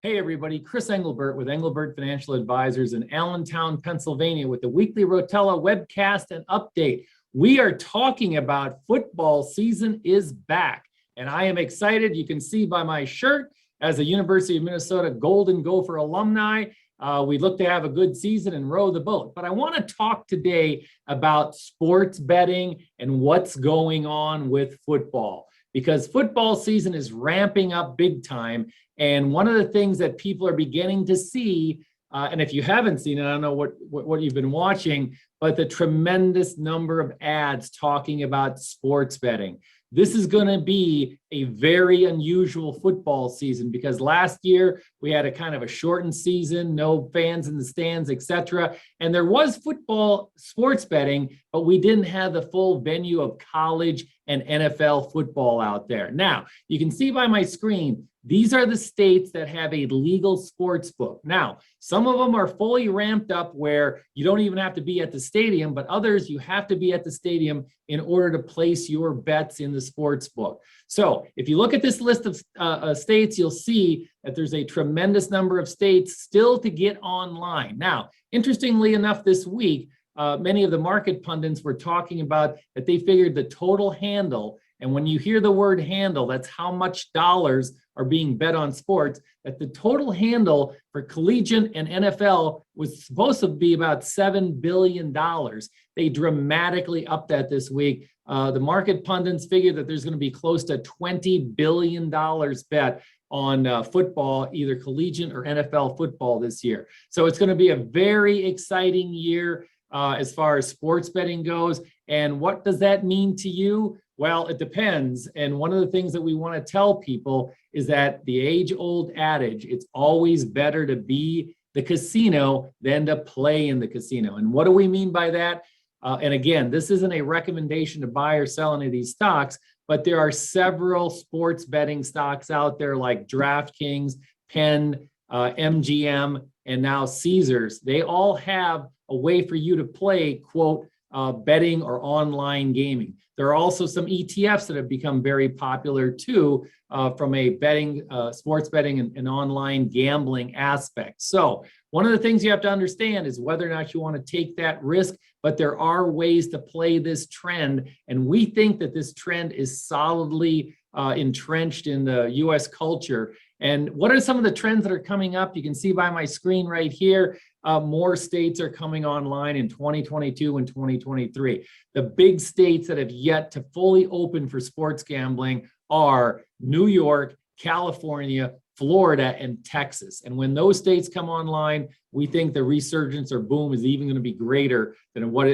Hey everybody, Chris Englebert with Englebert Financial Advisors in Allentown, Pennsylvania with the weekly Rotella webcast and update. We are talking about football season is back, and I am excited. You can see by my shirt, as a University of Minnesota Golden Gopher alumni, we look to have a good season and row the boat. But I want to talk today about sports betting and what's going on with football, because football season is ramping up big time. And one of the things that people are beginning to see, and if you haven't seen it, I don't know what you've been watching, but the tremendous number of ads talking about sports betting. This is going to be a very unusual football season because last year we had a kind of a shortened season, no fans in the stands, etc. And there was football sports betting, but we didn't have the full venue of college and NFL football out there. Now, you can see by my screen, these are the states that have a legal sports book. Now, some of them are fully ramped up where you don't even have to be at the stadium, but others you have to be at the stadium in order to place your bets in the sports book. So if you look at this list of states, you'll see that there's a tremendous number of states still to get online. Now, interestingly enough, this week, many of the market pundits were talking about that they figured the total handle, and when you hear the word handle, that's how much dollars are being bet on sports, that the total handle for collegiate and NFL was supposed to be about $7 billion. They dramatically upped that this week. The market pundits figure that there's going to be close to $20 billion bet on football, either collegiate or NFL football this year. So it's going to be a very exciting year as far as sports betting goes. And what does that mean to you? Well, it depends. And one of the things that we want to tell people is that the age-old adage, it's always better to be the casino than to play in the casino. And what do we mean by that? And again, this isn't a recommendation to buy or sell any of these stocks, but there are several sports betting stocks out there like DraftKings, Penn, MGM, and now Caesars. They all have a way for you to play, quote, betting or online gaming. There are also some ETFs that have become very popular too, from a betting, sports betting and online gambling aspect. So one of the things you have to understand is whether or not you want to take that risk, but there are ways to play this trend. And we think that this trend is solidly entrenched in the US culture. And what are some of the trends that are coming up? You can see by my screen right here, more states are coming online in 2022 and 2023. The big states that have yet to fully open for sports gambling are New York, California, Florida, and Texas. And when those states come online, we think the resurgence or boom is even going to be greater than what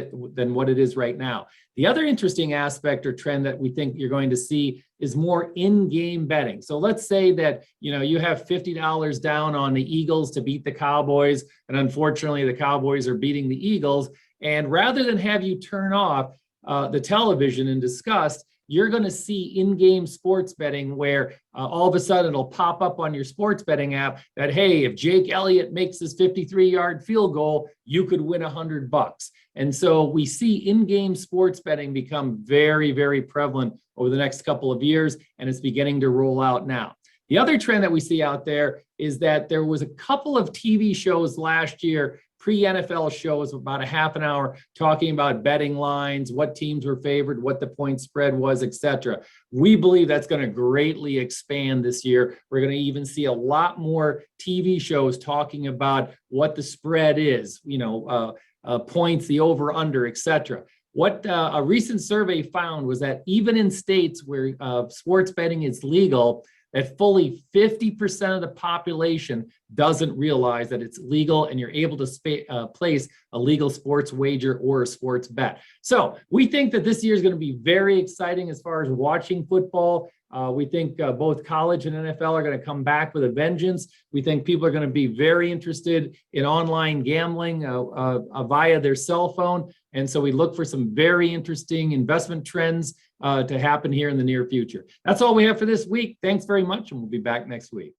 it is right now. The other interesting aspect or trend that we think you're going to see is more in-game betting. So let's say that you have $50 down on the Eagles to beat the Cowboys, and unfortunately the Cowboys are beating the Eagles. And rather than have you turn off the television and disgust, you're going to see in-game sports betting where all of a sudden it'll pop up on your sports betting app that, hey, if Jake Elliott makes this 53-yard field goal, you could win $100. And so we see in-game sports betting become very, very prevalent over the next couple of years, and it's beginning to roll out now. The other trend that we see out there is that there was a couple of TV shows last year, pre-NFL shows, about a half an hour, talking about betting lines, what teams were favored, what the point spread was, etc. We believe that's going to greatly expand this year. We're going to even see a lot more TV shows talking about what the spread is, points, the over, under, etc. What a recent survey found was that even in states where sports betting is legal, that fully 50% of the population doesn't realize that it's legal and you're able to place a legal sports wager or a sports bet. So we think that this year is going to be very exciting as far as watching football. We think both college and NFL are going to come back with a vengeance. We think people are going to be very interested in online gambling via their cell phone. And so we look for some very interesting investment trends to happen here in the near future. That's all we have for this week. Thanks very much, and we'll be back next week.